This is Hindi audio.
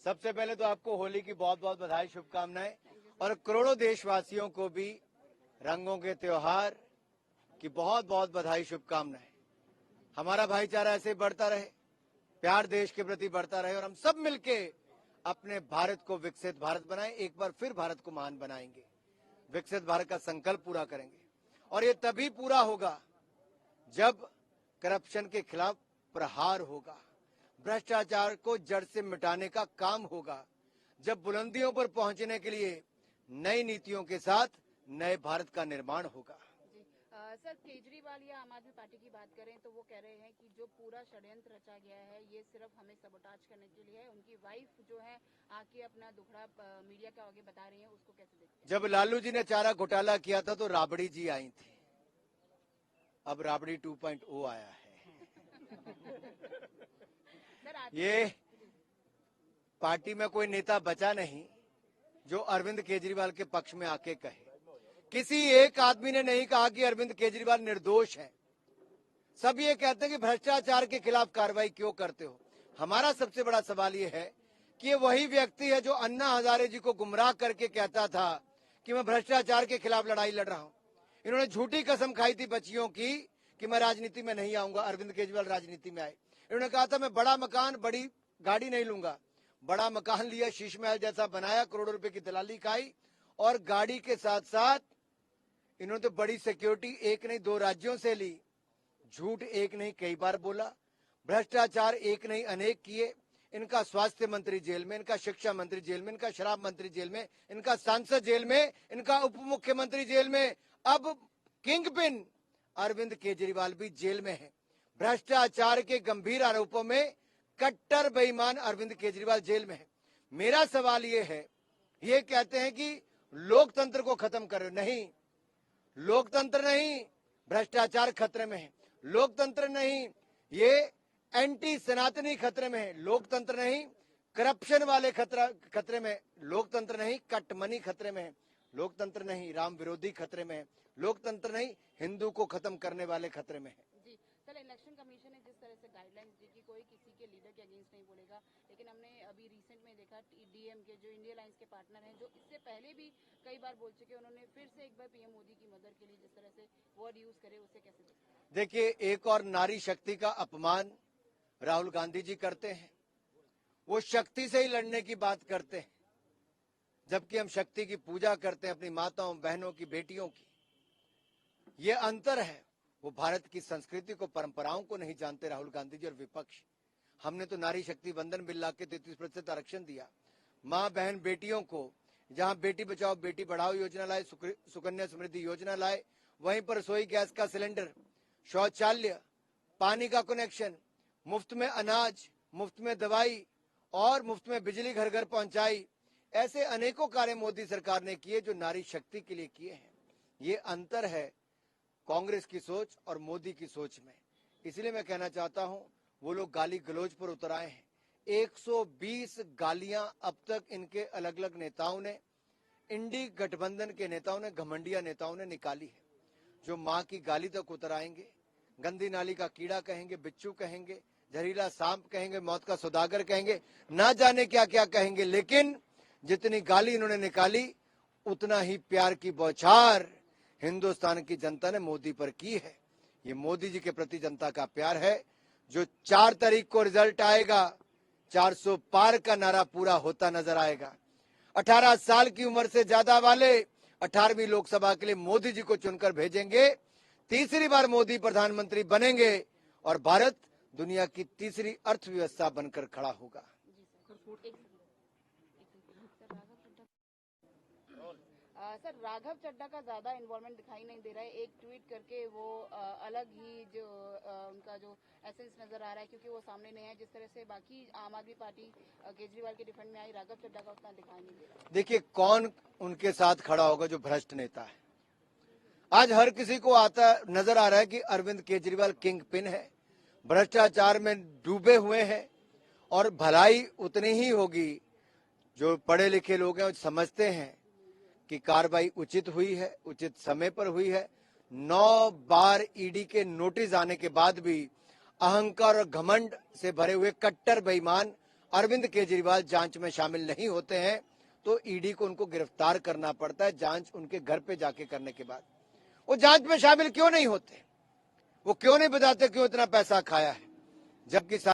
सबसे पहले तो आपको होली की बहुत बहुत बधाई, शुभकामनाएं, और करोड़ों देशवासियों को भी रंगों के त्योहार की बहुत बहुत बधाई, शुभकामनाएं। हमारा भाईचारा ऐसे बढ़ता रहे, प्यार देश के प्रति बढ़ता रहे और हम सब मिलके अपने भारत को विकसित भारत बनाएं। एक बार फिर भारत को महान बनाएंगे, विकसित भारत का संकल्प पूरा करेंगे। और ये तभी पूरा होगा जब करप्शन के खिलाफ प्रहार होगा, भ्रष्टाचार को जड़ से मिटाने का काम होगा, जब बुलंदियों पर पहुंचने के लिए नई नीतियों के साथ नए भारत का निर्माण होगा। सर, केजरीवाल या आम आदमी पार्टी की बात करें तो वो कह रहे हैं कि जो पूरा षड्यंत्र रचा गया है ये सिर्फ हमें सबोटाज करने के लिए है। उनकी वाइफ जो है आके अपना दुखड़ा मीडिया के आगे बता रही है, उसको कैसे देखते हैं? जब लालू जी ने चारा घोटाला किया था तो राबड़ी जी आई थी, अब राबड़ी 2.0 आया है। ये पार्टी में कोई नेता बचा नहीं जो अरविंद केजरीवाल के पक्ष में आके कहे। किसी एक आदमी ने नहीं कहा कि अरविंद केजरीवाल निर्दोष है। सब ये कहते हैं कि भ्रष्टाचार के खिलाफ कार्रवाई क्यों करते हो। हमारा सबसे बड़ा सवाल ये है कि ये वही व्यक्ति है जो अन्ना हजारे जी को गुमराह करके कहता था कि मैं भ्रष्टाचार के खिलाफ लड़ाई लड़ रहा हूं। इन्होंने झूठी कसम खाई थी बच्चियों की कि मैं राजनीति में नहीं आऊंगा। अरविंद केजरीवाल राजनीति में आए, इन्होंने कहा था मैं बड़ा मकान बड़ी गाड़ी नहीं लूंगा। बड़ा मकान लिया, शीश महल जैसा बनाया, करोड़ों रुपए की दलाली खाई, और गाड़ी के साथ साथ इन्होंने तो बड़ी सिक्योरिटी एक नहीं दो राज्यों से ली। झूठ एक नहीं कई बार बोला, भ्रष्टाचार एक नहीं अनेक किए। इनका स्वास्थ्य मंत्री जेल में, इनका शिक्षा मंत्री जेल में, इनका शराब मंत्री जेल में, इनका सांसद जेल में, इनका उप मुख्यमंत्री जेल में, अब किंग पिन अरविंद केजरीवाल भी जेल में है। भ्रष्टाचार के गंभीर आरोपों में कट्टर बेईमान अरविंद केजरीवाल जेल में है। मेरा सवाल ये है, ये कहते हैं कि लोकतंत्र को खत्म करो, नहीं, लोकतंत्र नहीं, भ्रष्टाचार खतरे में है। लोकतंत्र नहीं, ये एंटी सनातनी खतरे में है। लोकतंत्र नहीं, करप्शन वाले खतरे में। लोकतंत्र नहीं, कट मनी खतरे में है। लोकतंत्र नहीं, राम विरोधी खतरे में है। लोकतंत्र नहीं, हिंदू को खत्म करने वाले खतरे में है। जी सर, इलेक्शन कमीशन ने जिस तरह से गाइडलाइंस दी कि कोई किसी के लीडर के अगेंस्ट नहीं बोलेगा, लेकिन हमने अभी रिसेंट में देखा डीएम के जो इंडिया लाइंस के पार्टनर हैं, जो इससे पहले भी कई बार बोल चुके, उन्होंने फिर से एक बार पीएम मोदी की मदद के लिए जिस तरह से वर्ड यूज करे, उसे कैसे देखते हैं? देखिए, एक और नारी शक्ति का अपमान राहुल गांधी जी करते हैं। वो शक्ति से ही लड़ने की बात करते हैं, जबकि हम शक्ति की पूजा करते हैं, अपनी माताओं, बहनों की, बेटियों की। ये अंतर है। वो भारत की संस्कृति को, परंपराओं को नहीं जानते राहुल गांधी जी और विपक्ष। हमने तो नारी शक्ति वंदन बिल ला के 33% आरक्षण दिया। माँ बहन बेटियों को, जहां बेटी बचाओ बेटी बढ़ाओ योजना लाए, सुकन्या समृद्धि योजना लाए, वहीं पर रसोई गैस का सिलेंडर, शौचालय, पानी का कनेक्शन, मुफ्त में अनाज, मुफ्त में दवाई और मुफ्त में बिजली घर घर पहुंचाई। ऐसे अनेकों कार्य मोदी सरकार ने किए जो नारी शक्ति के लिए किए हैं। ये अंतर है कांग्रेस की सोच और मोदी की सोच में। इसलिए मैं कहना चाहता हूं, वो लोग गाली गलौज पर उतर आए हैं। 120 गालियां अब तक इनके अलग अलग नेताओं ने, इंडी गठबंधन के नेताओं ने, घमंडिया नेताओं ने निकाली है। जो माँ की गाली तक उतर आएंगे, गंदी नाली का कीड़ा कहेंगे, बिच्छू कहेंगे, जहरीला सांप कहेंगे, मौत का सौदागर कहेंगे, ना जाने क्या क्या कहेंगे, लेकिन जितनी गाली इन्होंने निकाली उतना ही प्यार की बौछार हिंदुस्तान की जनता ने मोदी पर की है। ये मोदी जी के प्रति जनता का प्यार है। जो 4 तारीख को रिजल्ट आएगा, 400 पार का नारा पूरा होता नजर आएगा। 18 साल की उम्र से ज्यादा वाले 18वीं लोकसभा के लिए मोदी जी को चुनकर भेजेंगे। तीसरी बार मोदी प्रधानमंत्री बनेंगे और भारत दुनिया की तीसरी अर्थव्यवस्था बनकर खड़ा होगा। सर, राघव चड्ढा का ज्यादा इन्वॉल्वमेंट दिखाई नहीं दे रहा है। एक ट्वीट करके वो अलग ही जो उनका जो एसेंस नजर आ रहा है, क्योंकि वो सामने नहीं है। जिस तरह से बाकी आम आदमी पार्टी केजरीवाल के डिफेंड में आई, राघव चड्ढा का उतना दिखाई नहीं दे रहा। देखिए, कौन उनके साथ खड़ा होगा जो भ्रष्ट नेता है। आज हर किसी को आता नजर आ रहा है कि अरविंद केजरीवाल किंग पिन है, भ्रष्टाचार में डूबे हुए हैं, और भलाई उतनी ही होगी। जो पढ़े लिखे लोग हैं वो समझते हैं कि कार्रवाई उचित हुई है, उचित समय पर हुई है। 9 बार ईडी के नोटिस आने के बाद भी अहंकार और घमंड से भरे हुए कट्टर बेईमान अरविंद केजरीवाल जांच में शामिल नहीं होते हैं तो ईडी को उनको गिरफ्तार करना पड़ता है जांच उनके घर पे जाके करने के बाद। वो जांच में शामिल क्यों नहीं होते? वो क्यों नहीं बताते क्यों इतना पैसा खाया है, जबकि